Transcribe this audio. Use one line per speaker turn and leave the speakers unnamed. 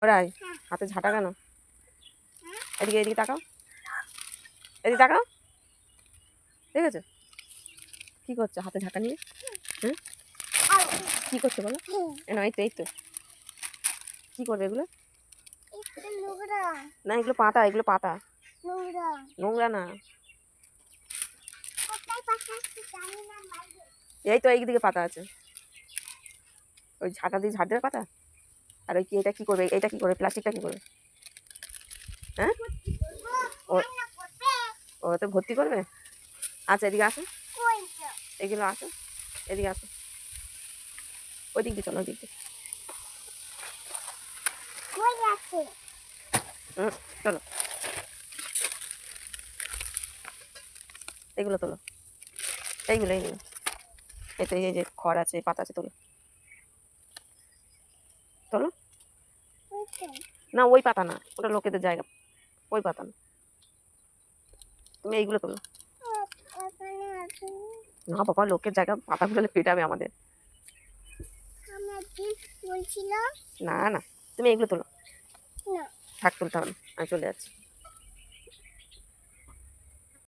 ওরাই হাতে ঝাঁটা কেন? এদিকে এদিকে তাকাও, এদিকে তাকাও। ঠিক আছে, কি করছো হাতে ঝাঁটা নিয়ে? হ্যাঁ কি করছো বলো? না এই তো এই তো, কি করবে এগুলো? না এগুলো পাতা, এগুলো পাতা, নোংরা না। এই তো এই দিকে পাতা আছে, ওই ঝাঁটা দিয়ে ঝাড় দেবে পাতা। আর ওই কি এটা কি করবে? এটা কি করবে? প্লাস্টিকটা কি করবে? হ্যাঁ ও তো ভর্তি করবে। আচ্ছা এদিকে আসো, এগুলো আসো, এদিকে আসো, ওই দিক দিয়ে চলো, ওই দিক দিয়ে চলো। এগুলো তোলো, এইগুলো এইগুলো, এই তো এই যে খড় আছে, পাতা আছে, তোলো তোলো। না ওই পাতা না, ওটা লোকেদের জায়গা, ওই পাতা না, তুমি এইগুলো তোলো। না বাবা, লোকের জায়গা পাতাগুলো পেটাবে আমাদের। না না, তুমি এগুলো তোলো। থাক তুলতে হবে না, আমি চলে যাচ্ছি।